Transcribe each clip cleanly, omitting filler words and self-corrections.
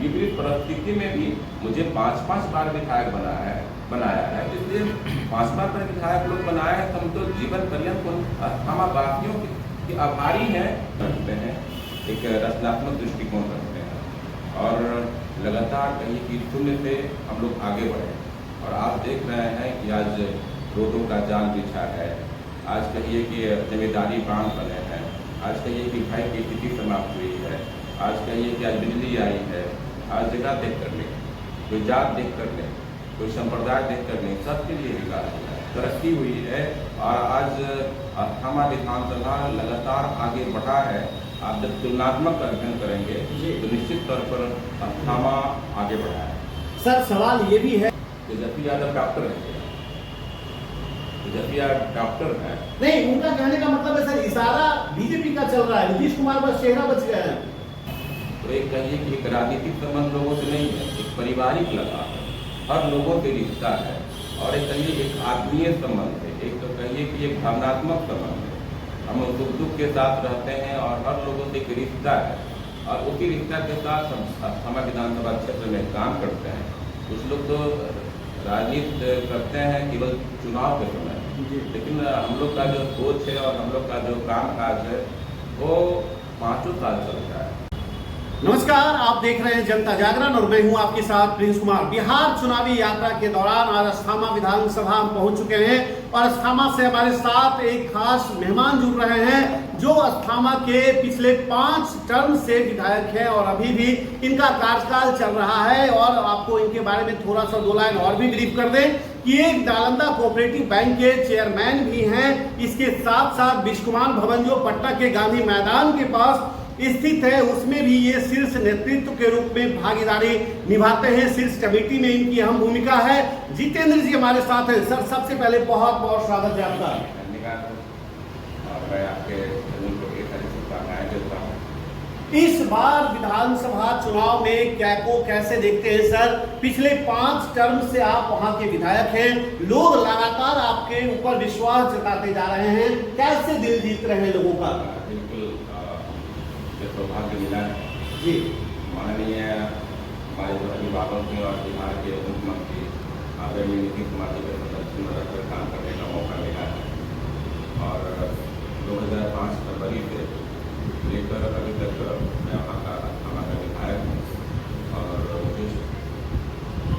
विपरीत परिस्थिति में भी मुझे 5-5 बार विधायक बनाया है। इसलिए 5 बार पर विधायक लोग बनाए हैं तो हम तो जीवन पर्यंत अस्थामा वासियों के आभारी हैं। रखते हैं, एक रचनात्मक दृष्टिकोण रखते हैं और लगातार कहीं कि शून्य से हम लोग आगे बढ़े। और आप देख रहे हैं कि आज रोडों का जाल बिछा है, आज कहिए कि जिम्मेदारी बांध बने हैं, आज कहिए कि भाई की स्थिति समाप्त हुई है, आज कहिए कि आज बिजली आई है। आज जगह देख कर ले, कोई जात देख कर ले, कोई संप्रदाय देख कर ले, सबके लिए विकास हुआ है, तरक्की हुई है। और आज अस्थामा विधानसभा लगातार आगे बढ़ा है। आप जब तुलनात्मक अध्ययन करेंगे तो निश्चित तौर पर अस्थामा आगे बढ़ा है। सर सवाल ये भी है, तेजस्वी यादव डॉक्टर है, तेजस्वी यादव डॉक्टर है। नहीं, उनका कहने का मतलब है सर इशारा बीजेपी का चल रहा है, नीतीश कुमार बस चेहरा बच गया है। तो एक कहिए कि एक राजनीतिक संबंध लोगों से नहीं है, एक पारिवारिक लगा है, हर लोगों से रिश्ता है। और एक कहिए एक आत्मीय संबंध है, एक तो कहिए कि एक भावनात्मक संबंध है। हम सुख दुख के साथ रहते हैं और हर लोगों से एक रिश्ता है। और उसी रिश्ता के साथ हम अस्थामा विधानसभा क्षेत्र में काम करते हैं। कुछ लोग तो राजनीति करते हैं केवल चुनाव के समय, लेकिन हम लोग का जो सोच है और हम लोग का जो काम काज है वो 5 साल चलता है। नमस्कार, आप देख रहे हैं जनता जागरण और मैं हूं आपके साथ प्रिंस कुमार। बिहार चुनावी यात्रा के दौरान आज अस्थामा विधानसभा हम पहुंच चुके हैं और अस्थामा से हमारे साथ एक खास मेहमान जुड़ रहे हैं जो अस्थामा के पिछले 5 टर्म से विधायक हैं और अभी भी इनका कार्यकाल चल रहा है। और आपको इनके बारे में थोड़ा सा 2 लाइन और भी ब्रीफ कर दें कि एक नालंदा कोऑपरेटिव बैंक के चेयरमैन भी हैं। इसके साथ साथ बिस्कुमान भवन जो पटना के गांधी मैदान के पास स्थित है, उसमें भी ये शीर्ष नेतृत्व के रूप में भागीदारी निभाते हैं। शीर्ष कमेटी में इनकी अहम भूमिका है। जितेंद्र जी हमारे साथ हैं। सर सबसे पहले बहुत बहुत स्वागत है आपका। धन्यवाद। और मैं आपके शुभकामनाएं देता हूँ। इस बार विधानसभा चुनाव में क्या को कैसे देखते हैं सर? पिछले 5 टर्म से आप वहां के विधायक हैं, लोग लगातार आपके ऊपर विश्वास जताते जा रहे हैं, कैसे दिल जीत रहे हैं लोगों का? बिल्कुल सौभाग्य मिला है जी। माननीय हमारे अभिभावकों की और बिहार के मुख्यमंत्री आदरणीय नीतीश कुमार जी के संरक्षण में रखकर काम करने का मौका मिला है। और 2005 फरवरी से लेकर अभी तक मैं वहाँ का अस्थामा का विधायक हूँ और मुझे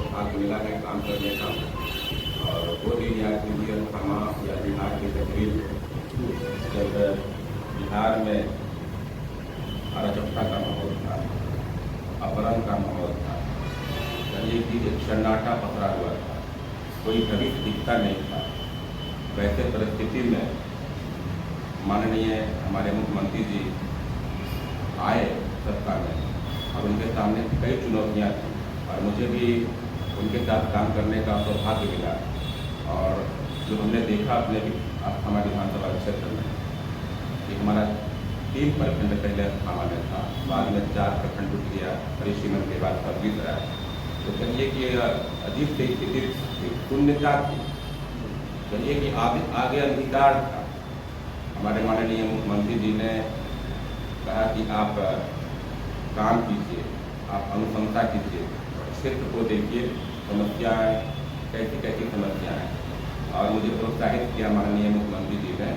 भाग्य मिला है काम करने का। और वो दिन याद कीजिए अस्थामा या बिहार की तकरीर जब बिहार में अराजकता का माहौल था, अपहरण का माहौल था, कहिए कि एक सन्नाटा पसरा हुआ था, कोई भविष्य दिखता नहीं था। वैसे परिस्थिति में माननीय हमारे मुख्यमंत्री जी आए सत्ता में और उनके सामने कई चुनौतियां थी और मुझे भी उनके साथ काम करने का सौभाग्य मिला। और जो हमने देखा अपने अस्थामा विधानसभा क्षेत्र में कि हमारा 3 प्रखंड पहले अस्थामा में था, बाद में 4 प्रखंड उठ गया, परिसीमन के बाद 26 रहा। तो कहिए कि अजीब से स्थिति शून्यता थी, कहिए कि आगे अंधकार था। हमारे माननीय मुख्यमंत्री जी ने कहा कि आप काम कीजिए, आप अनुशंसा कीजिए, क्षेत्र को देखिए, समस्याएँ कैसी कैसी समस्याएँ हैं। और मुझे प्रोत्साहित किया माननीय मुख्यमंत्री जी ने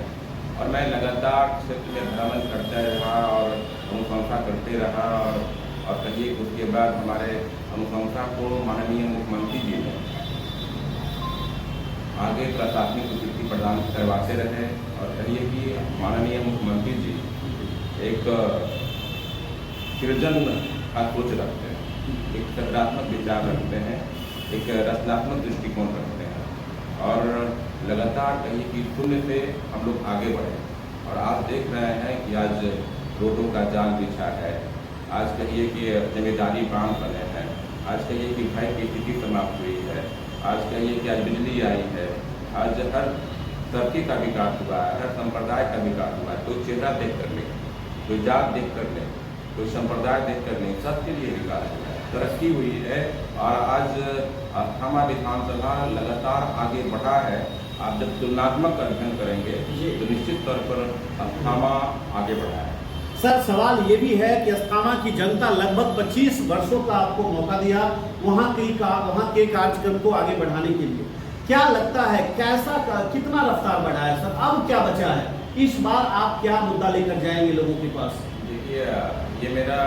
और मैं लगातार क्षेत्र में भ्रमण करते रहा और अनुशंसा करते रहा। और कहिए कि उसके बाद हमारे अनुशंसा को माननीय मुख्यमंत्री जी ने आगे प्रशासनिक स्वीकृति प्रदान करवाते रहे। और कहिए कि माननीय मुख्यमंत्री जी एक सृजन का सोच रखते हैं, एक सकारात्मक विचार रखते हैं, एक रचनात्मक दृष्टिकोण रखते हैं। और लगातार कहिए कि शून्य से हम लोग आगे बढ़े। और आप देख रहे हैं कि आज रोडों का जाल बिछा है, आज कहिए कि जिम्मेदारी बांध बने हैं, आज कहिए कि भय की स्थिति समाप्त हुई है, आज कहिए कि आज बिजली आई है, आज हर धरती का विकास हुआ है, हर संप्रदाय का विकास हुआ है। कोई चेहरा देख कर ले, कोई जात देख कर ले, कोई संप्रदाय देख कर ले, सबके लिए विकास हुआ है, तरक्की हुई है। और आज अस्थामा विधानसभा लगातार आगे बढ़ा है। आप जब तुलनात्मक अध्ययन करेंगे तो निश्चित तौर पर अस्थामा आगे बढ़ा है। सर सवाल ये भी है कि अस्थामा की जनता लगभग 25 वर्षों का आपको मौका दिया वहाँ के कार्यक्रम को आगे बढ़ाने के लिए। क्या लगता है कितना रफ्तार बढ़ा है सर, अब क्या बचा है, इस बार आप क्या मुद्दा लेकर जाएंगे लोगों के पास? देखिए, ये मेरा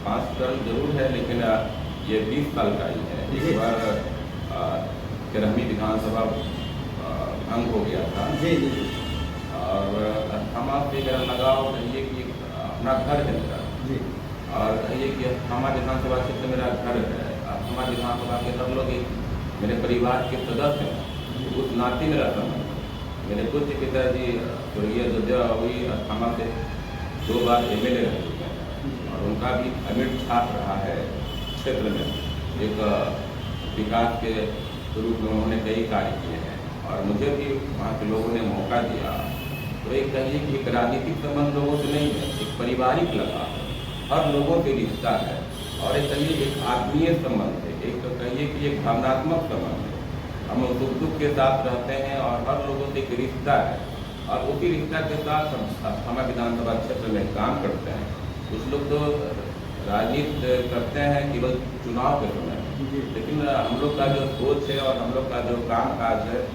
5 टर्म जरूर है, लेकिन ये 20 साल का ही है। इस बार 13वीं विधानसभा भंग हो गया था जी जी जी। और अस्थामा से मेरा लगाव कहिए कि अपना घर है मेरा जी। और कहिए कि अस्थामा विधानसभा क्षेत्र मेरा घर है। अस्थामा विधानसभा के सब लोग एक मेरे परिवार के सदस्य हैं, उस नाते मेरा संबंध। मेरे पूज्य पिताजी स्वर्गीय अयोध्या हुई अस्थामा से 2 बार MLA रह चुके हैं और उनका भी अमिट छाप रहा है क्षेत्र में। एक विकास के रूप में उन्होंने कई कार्य किए हैं और मुझे भी वहाँ के लोगों ने मौका दिया। तो एक कहिए कि एक राजनीतिक संबंध लोगों से नहीं है, एक पारिवारिक लगाव है, हर लोगों से रिश्ता है और एक कहिए एक आत्मीय संबंध है, एक तो कहिए कि एक भावनात्मक संबंध है। हम सुख दुख के साथ रहते हैं और हर लोगों से एक रिश्ता है और उसी रिश्ता के साथ हम अस्थामा विधानसभा क्षेत्र में काम करते हैं। कुछ लोग तो राजनीति करते हैं केवल चुनाव के समय, लेकिन हम लोग का जो सोच है और हम लोग का जो काम काज है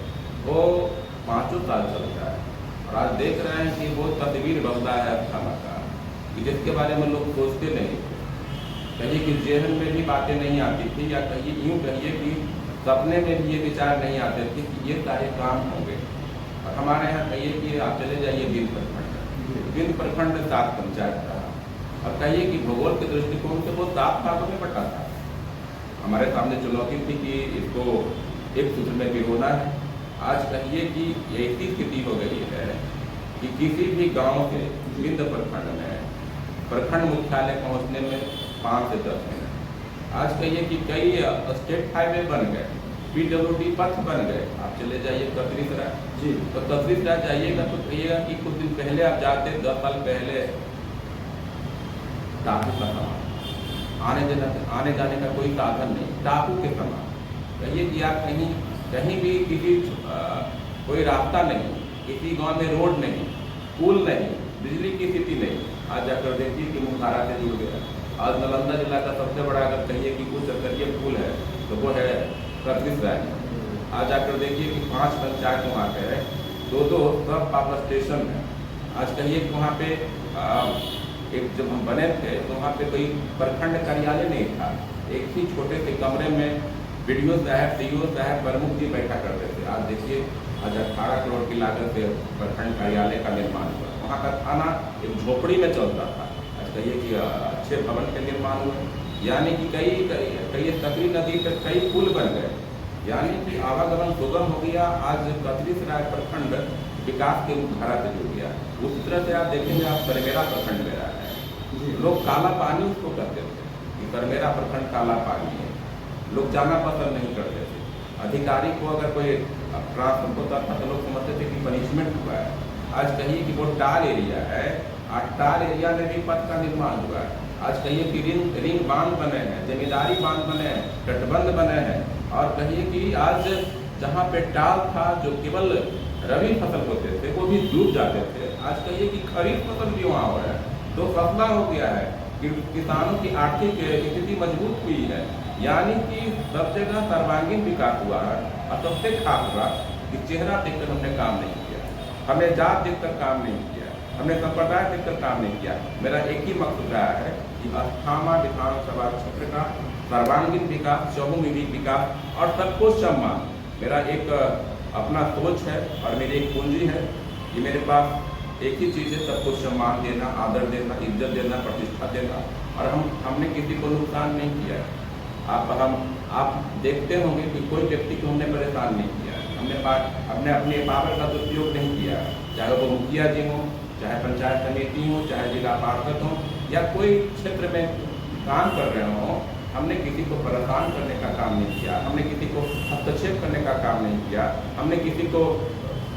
वो 5 साल चलता है। और आज देख रहे हैं कि वो तस्वीर बदला है अस्थामा का कि जिसके बारे में लोग सोचते नहीं थे। कहिए कि जेहन में भी बातें नहीं आती थी, या कहिए यूँ कहिए कि सपने में भी ये विचार नहीं आते थे कि ये सारे काम होंगे। और हमारे यहाँ कहिए कि आप चले जाइए बिंद प्रखंड 7 पंचायत रहा और कहिए कि भूगोल के दृष्टिकोण से वो 7 भागों में बटा था। हमारे सामने चुनौती थी कि इसको एक सूत्र में पिरोना है। आज कहिए कि ऐसी स्थिति हो गई है कि किसी भी गांव से बिंद प्रखंड में प्रखंड मुख्यालय पहुंचने में 5 से 10 मिनट। आज कहिए कि कई स्टेट हाईवे बन गए, PWD पथ बन गए। आप चले जाइए कतरीसराय जी, तो कतरीसराय जाइएगा तो कहिएगा कि कुछ दिन पहले आप जाते, 10 साल पहले टापू का समान, आने जाने का कोई साधन नहीं, टापू के समान। कहिए कि आप कहीं भी किसी कोई रास्ता नहीं, किसी गांव में रोड नहीं, पुल नहीं, बिजली की स्थिति नहीं। आज जाकर देखिए कि मुखारा से जुड़ गया। आज नालंदा जिला का सबसे बड़ा अगर कहिए कि कुछ स्तरीय पुल है तो वो है कतरीसराय में। आज जाकर देखिए कि 5 पंचायत वहाँ पे है, 2 सब पावर स्टेशन है। आज कहिए कि वहाँ पे एक जब हम बने थे तो वहाँ पे कोई प्रखंड कार्यालय नहीं था। एक ही छोटे से कमरे में BDO साहब, CO साहब, प्रमुख जी बैठा करते थे। आज देखिए आज 18 करोड़ की लागत से प्रखंड कार्यालय का निर्माण हुआ। वहाँ का थाना एक झोपड़ी में चलता था। आज कहिए कि अच्छे भवन के निर्माण हुए, यानी कि कई सकरी नदी पर कई पुल बन गए, यानी कि आवागमन सुगम हो गया। आज कतरीसराय प्रखंड विकास के मुखधारा से जुड़ गया। उस तरह से आप देखेंगे, आप सरमेरा प्रखंड में रहा है, लोग काला पानी उसको कहते थे कि सरमेरा प्रखंड काला पानी है, लोग जाना पसंद नहीं करते थे। अधिकारी को अगर कोई अपराध होता था तो लोग समझते थे कि पनिशमेंट हुआ है। आज कहिए कि वो टाल एरिया है, टाल एरिया में भी पथ का निर्माण हुआ है। आज कहिए कि रिंग बांध बने हैं, जमींदारी बांध बने हैं, तटबंध बने हैं। और कहिए कि आज जहाँ पे टाल था जो केवल रबी फसल होते थे वो भी डूब जाते थे, आज कहिए कि खरीफ फसल भी वहाँ हो रहा है, तो फसला हो गया है कि किसानों की आर्थिक स्थिति मजबूत हुई है। यानी कि सब जगह सर्वांगीण विकास हुआ है। और सबसे खास हुआ कि चेहरा देखकर हमने काम नहीं किया, हमने जात देखकर काम नहीं किया, हमने संप्रदाय देखकर काम नहीं किया। मेरा एक ही मकसद रहा है कि अस्थामा विधानसभा क्षेत्र का सर्वांगीण विकास, चहुमुखी विकास और सबको सम्मान। मेरा एक अपना सोच है और मेरी एक पूंजी है कि मेरे पास एक ही चीज़ है, सबको सम्मान देना, आदर देना, इज्जत देना, प्रतिष्ठा देना। और हमने किसी को नुकसान नहीं किया है। आप देखते होंगे कि कोई व्यक्ति को हमने परेशान नहीं किया, हमने अपने पावर का दुरुपयोग नहीं किया, चाहे वो मुखिया जी हों, चाहे पंचायत समिति हो, चाहे जिला पार्षद हो, या कोई क्षेत्र में काम कर रहे हों। हमने किसी को परेशान करने का काम नहीं किया, हमने किसी को हस्तक्षेप करने का काम नहीं किया, हमने किसी को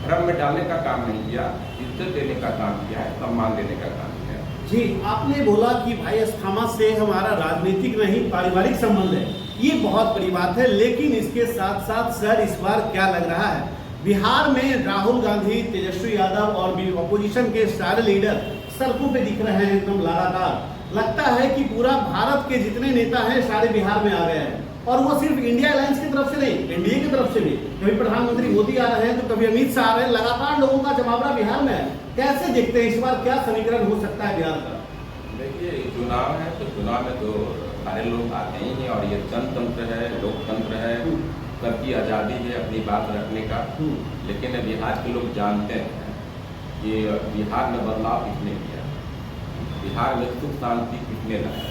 भ्रम में डालने का काम नहीं किया, इज्जत देने का काम किया है, सम्मान देने का काम किया है। जी, आपने बोला कि भाई अस्थामा से हमारा राजनीतिक नहीं पारिवारिक संबंध है, ये बहुत बड़ी बात है। लेकिन इसके साथ साथ सर इस बार क्या लग रहा है, बिहार में राहुल गांधी, तेजस्वी यादव और अपोजिशन के स्टार लीडर सड़कों पे दिख रहे हैं एकदम लगातार। लगता है कि पूरा भारत के जितने नेता हैं सारे बिहार में आ गए हैं, और वो सिर्फ इंडिया अलायंस की तरफ से नहीं, एनडीए की तरफ से भी। कभी प्रधानमंत्री मोदी आ रहे हैं तो कभी अमित शाह आ रहे हैं, लगातार लोगों का जमावड़ा बिहार में है। कैसे देखते हैं इस बार, क्या समीकरण हो सकता है बिहार का? देखिए, चुनाव है तो चुनाव में तो सारे लोग आते ही हैं, और ये जनतंत्र है, लोकतंत्र है, सबकी आज़ादी है अपनी बात रखने का। लेकिन बिहार के लोग जानते हैं कि बिहार में बदलाव किसने किया, बिहार में सुख शांति किसने लाया,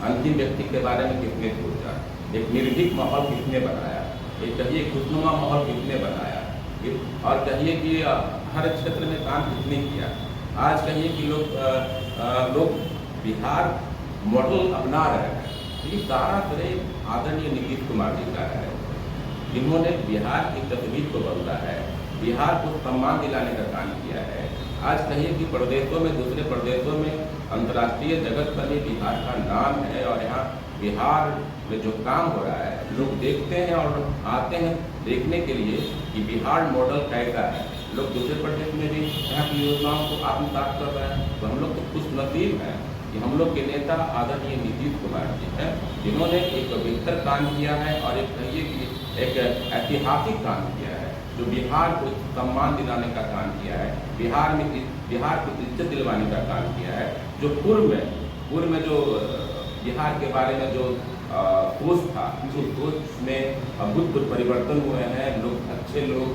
अंतिम व्यक्ति के बारे में किसने सोचा, एक निर्भीक माहौल किसने बनाया, एक कहिए खुशनुमा माहौल किसने बनाया, और कहिए कि हर क्षेत्र में काम किसने किया। आज कहिए कि लोग बिहार मॉडल अपना रहे हैं, ये सारा श्रेय आदरणीय नीतीश कुमार जी का है, जिन्होंने बिहार की तस्वीर को बदला है, बिहार को सम्मान दिलाने का काम किया है। आज कहिए कि प्रदेशों में, दूसरे प्रदेशों में, अंतर्राष्ट्रीय जगत पर भी बिहार का नाम है, और यहाँ बिहार में जो काम हो रहा है लोग देखते हैं और आते हैं देखने के लिए कि बिहार मॉडल कैसा है। लोग दूसरे प्रदेश में भी यहाँ की योजनाओं को आत्मसात कर रहे हैं। तो हम लोग तो खुश नसीब हैं कि हम लोग के नेता आदरणीय नीतीश कुमार जी हैं, जिन्होंने एक बेहतर काम किया है, और एक कहिए कि एक ऐतिहासिक काम किया है, जो बिहार को सम्मान दिलाने का काम किया है, बिहार को इज्जत दिलवाने का काम किया है। जो पूर्व में जो बिहार के बारे में जो सोच था, उस सोच में अभूतपूर्व परिवर्तन हुए हैं। लोग, अच्छे लोग,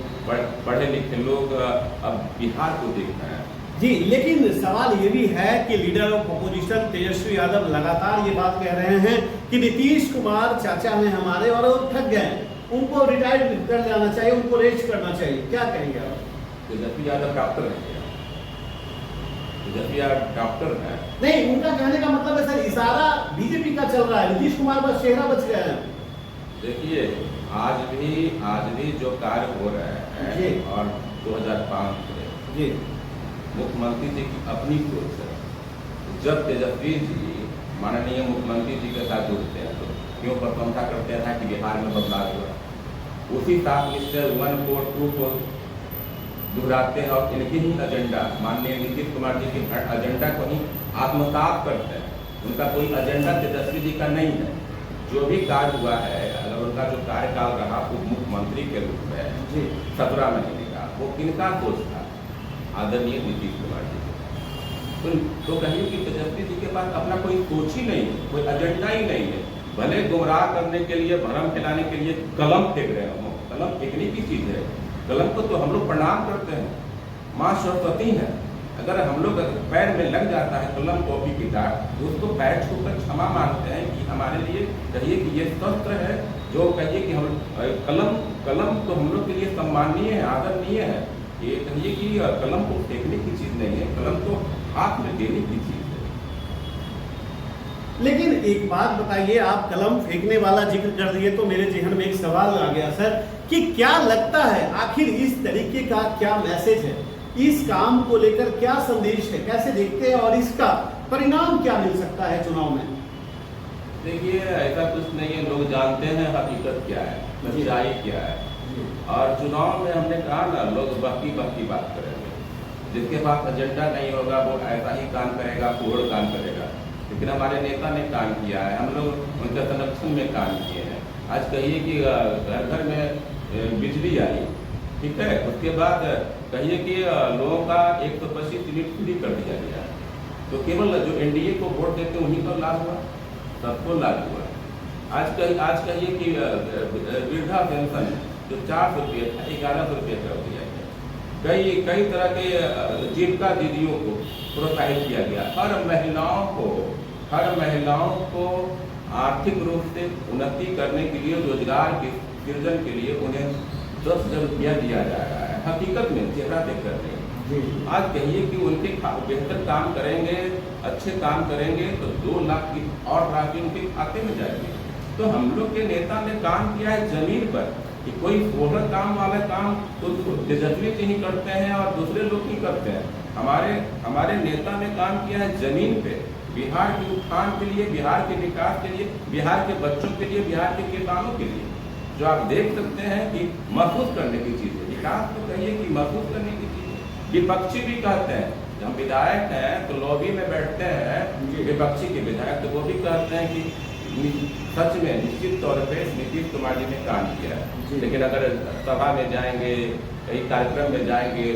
पढ़े लिखे लोग अब बिहार को देख रहे हैं। जी, लेकिन सवाल ये भी है कि leader of opposition Tejashwi Yadav लगातार ये बात कह रहे हैं कि नीतीश कुमार चाचा हैं हमारे और वो थक गए, उनको रिटायर कर जाना चाहिए, उनको रेस्ट करना चाहिए। क्या कहेंगे आप? तेजस्वी यादव डॉक्टर है, तेजस्वी यादव डॉक्टर है। नहीं, उनका कहने का मतलब है सर, इशारा बीजेपी का चल रहा है, नीतीश कुमार बस चेहरा बच गया है। देखिए, आज भी जो कार्य हो रहे हैं, और 2005 से मुख्यमंत्री जी की अपनी सोच है। जब तेजस्वी जी माननीय मुख्यमंत्री जी के साथ जुड़ते हैं तो क्यों प्रशंसा करते हैं कि बिहार में बदलाव हुआ, उसी साथ मिस्टर 1 को 2 को दोहराते हैं, और इनकी ही एजेंडा, माननीय नीतीश कुमार जी के एजेंडा को ही आत्मसात करते हैं। उनका कोई एजेंडा तेजस्वी जी का नहीं है। जो भी कार्य हुआ है, अगर उनका जो कार्यकाल रहा उप मुख्यमंत्री के रूप में 17 महीने का, वो किनका सोच था? आदरणीय नीतीश कुमार जी। तो कहिए कि तेजस्वी जी के पास अपना कोई सोच ही नहीं है, कोई एजेंडा ही नहीं है। भले गुमराह करने के लिए, भ्रम फैलाने के लिए कलम फेंक रहे हैं। कलम फेंकने की चीज़ है, कलम को तो हम लोग प्रणाम करते हैं, माँ सरस्वती है। अगर हम लोग पैर में लग जाता है कलम, कॉपी, किताब, तो उसको पैर छूकर क्षमा मांगते हैं कि हमारे लिए कहिए कि ये शस्त्र है, जो कहिए कि हम कलम तो हम लोग के लिए सम्माननीय है, आदरणीय है। ये कहिए कि कलम को फेंकने की चीज़ नहीं है, कलम को हाथ में देने की चीज़ है। लेकिन एक बात बताइए, आप कलम फेंकने वाला जिक्र कर दिए तो मेरे जहन में एक सवाल आ गया सर, कि क्या लगता है आखिर इस तरीके का क्या मैसेज है, इस काम को लेकर क्या संदेश है, कैसे देखते हैं, और इसका परिणाम क्या मिल सकता है चुनाव में? देखिए, ऐसा कुछ नहीं है, लोग जानते हैं हकीकत क्या है, सच्चाई क्या है। और चुनाव में हमने कहा ना, लोग बहकी बात करेंगे। जिसके पास एजेंडा नहीं होगा वो ऐसा ही काम करेगा, कोहड़ काम करेगा। लेकिन हमारे नेता ने काम किया है, हम लोग उनके संरक्षण में काम किए हैं। आज कहिए कि घर में बिजली आई, ठीक है, उसके बाद कहिए कि लोगों का 125 यूनिट फ्री कर दिया गया। तो केवल जो एनडीए को वोट देते उन्हीं को लाभ हुआ, सबको लाभ हुआ। आज कहिए कि वृद्धा पेंशन जो 400 रुपये था 1100 रुपये कर दिया गया। कई तरह के जीविका दीदियों को प्रोत्साहित किया गया। हर महिलाओं को आर्थिक रूप से उन्नति करने के लिए, रोजगार के सृजन के लिए उन्हें 10,000 रुपया दिया जा रहा है। हकीकत में चेहरा देख कर रहे। आज कहिए कि उनके बेहतर काम करेंगे, अच्छे काम करेंगे तो 2 लाख की और राशि उनके खाते में जाएगी। तो हम लोग के नेता ने काम किया है जमीन पर, कि कोई सोहर काम वाला काम तो तेजस्वी जी ही करते हैं और दूसरे लोग ही करते हैं। हमारे नेता ने काम किया है जमीन पे, बिहार के उत्थान के लिए, बिहार के विकास के लिए, बिहार के बच्चों के लिए, बिहार के किसानों के लिए। जो आप देख सकते हैं कि महसूस करने की चीज़ है। विकास तो कहिए कि महसूस करने की चीज़ है। विपक्षी भी कहते हैं हम विधायक हैं तो लॉबी में बैठते हैं विपक्षी के विधायक, तो वो भी कहते हैं कि सच में निश्चित तौर पे नीतीश कुमार जी ने काम किया है, लेकिन अगर सभा में जाएंगे, कई कार्यक्रम में जाएंगे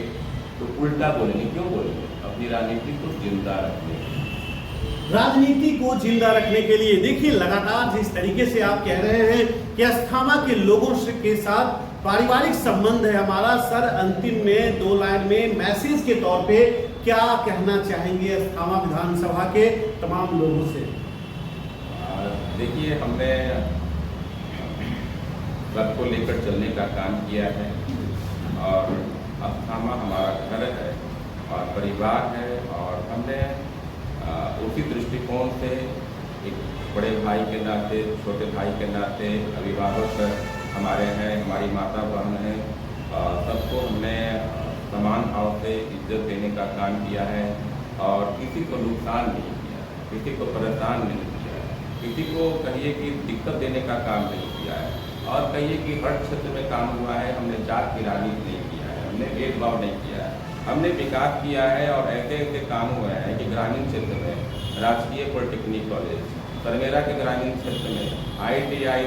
तो उल्टा बोलेंगे। क्यों बोलेंगे? अपनी राजनीति को जिंदा रखने, राजनीति को जिंदा रखने के लिए। देखिए लगातार जिस तरीके से आप कह रहे हैं कि अस्थामा के लोगों के साथ पारिवारिक संबंध है हमारा, सर अंतिम में 2 लाइन में मैसेज के तौर पे क्या कहना चाहेंगे अस्थामा विधानसभा के तमाम लोगों से? देखिए, हमने सबको लेकर चलने का काम किया है और अस्थामा हमारा घर है और परिवार है, और हमने उसी दृष्टिकोण से एक बड़े भाई के नाते, छोटे भाई के नाते, अभिभावक हमारे हैं, हमारी माता बहन है, सबको हमने समान भाव से इज्जत देने का काम किया है और किसी को नुकसान नहीं किया, किसी को परेशान नहीं किया, किसी को कहिए कि दिक्कत देने का काम नहीं किया है, और कहिए कि हर क्षेत्र में काम हुआ है। हमने जात की राजनीति नहीं किया है, हमने भेदभाव नहीं किया है, हमने विकास किया है और ऐसे ऐसे काम हुए हैं कि ग्रामीण क्षेत्र में राजकीय पॉलिटेक्निक कॉलेज, सरमेरा के ग्रामीण क्षेत्र में ITI,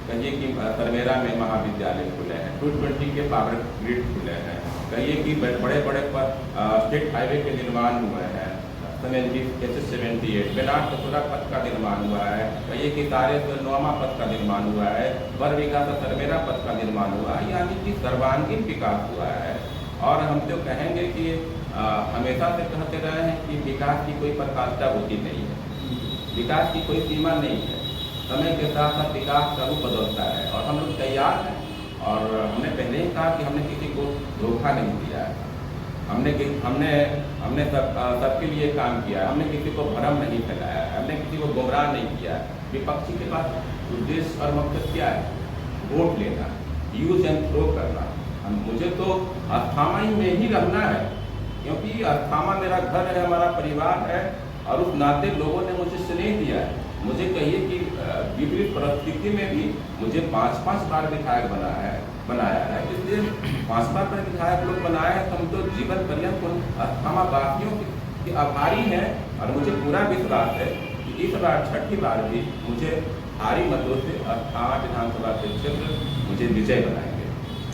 कहिए कि सरमेरा में महाविद्यालय खुले हैं, 220 के पावर ग्रिड खुले हैं, कहिए कि बड़े बड़े स्टेट हाईवे के निर्माण हुए हैं, 78 बेनाट कसूरा पथ का निर्माण हुआ है, कहिए कि तारे नौमा पथ का निर्माण हुआ है, बरबीघा से सरमेरा पथ का निर्माण हुआ है, यानी कि सर्वांगीण विकास हुआ है। और हम तो कहेंगे कि हमेशा से कहते रहे हैं कि विकास की कोई पराकाष्ठा होती नहीं है, विकास की कोई सीमा नहीं है, समय के साथ साथ विकास का रूप बदलता है और हम लोग तैयार हैं। और हमने पहले ही कहा कि हमने किसी को धोखा नहीं दिया है, हमने सबके लिए काम किया है, हमने किसी को भ्रम नहीं फैलाया है, हमने किसी को गुमराह नहीं किया है। विपक्षी के पास उद्देश्य और मकसद क्या है? वोट लेना, यूज एंड थ्रो करना। मुझे तो अस्थामा ही में ही रहना है, क्योंकि अस्थामा मेरा घर है, हमारा परिवार है, और उस नाते लोगों ने मुझे स्नेह दिया है। मुझे कहिए कि विपरीत परिस्थिति में भी मुझे 5-5 बार विधायक बनाया है, इसलिए 5 बार विधायक लोग बनाए हैं, तो हम तो जीवन पर्यंत उन अस्थामा वासियों के आभारी हैं। और मुझे पूरा विश्वास है कि इस बार 6ठी बार भी मुझे भारी मतों से अस्थामा विधानसभा के क्षेत्र मुझे विजय बनाएंगे।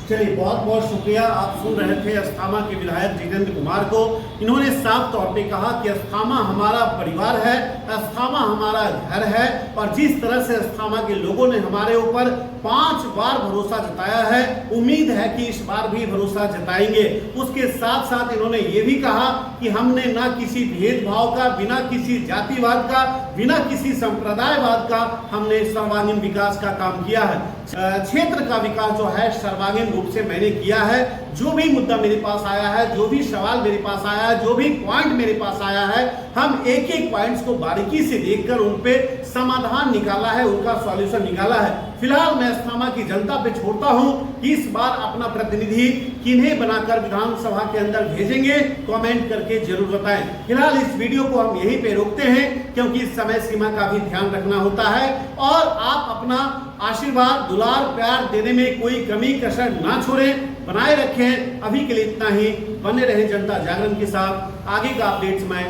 चलिए, बहुत बहुत शुक्रिया। आप सुन रहे थे अस्थामा के विधायक जितेंद्र कुमार को। इन्होंने साफ तौर पे कहा कि अस्थामा हमारा परिवार है, अस्थामा हमारा घर है, और जिस तरह से अस्थामा के लोगों ने हमारे ऊपर 5 बार भरोसा जताया है, उम्मीद है कि इस बार भी भरोसा जताएंगे। उसके साथ साथ इन्होंने ये भी कहा कि हमने ना किसी भेदभाव का, बिना किसी जातिवाद का, बिना किसी संप्रदायवाद का, हमने सर्वांगीण विकास का काम किया है। क्षेत्र का विकास जो है सर्वांगीण रूप से मैंने किया है। जो भी मुद्दा मेरे पास आया है, जो भी सवाल मेरे पास आया है, जो भी पॉइंट मेरे पास आया है, हम एक एक पॉइंट्स को बारीकी से देखकर उन पे समाधान निकाला है, उनका सॉल्यूशन निकाला है। फिलहाल मैं अस्थामा की जनता पे छोड़ता हूं कि इस बार अपना प्रतिनिधि किन्हें बनाकर विधानसभा के अंदर भेजेंगे, कमेंट करके जरूर बताएं। फिलहाल इस वीडियो को हम यहीं पे रोकते हैं, क्योंकि इस समय सीमा का भी ध्यान रखना होता है, और आप अपना आशीर्वाद, दुलार, प्यार देने में कोई कमी कसर ना छोड़ें, बनाए रखें। अभी के लिए इतना ही। बने रहे जनता जागरण के साथ। आगे का अपडेट्स मैं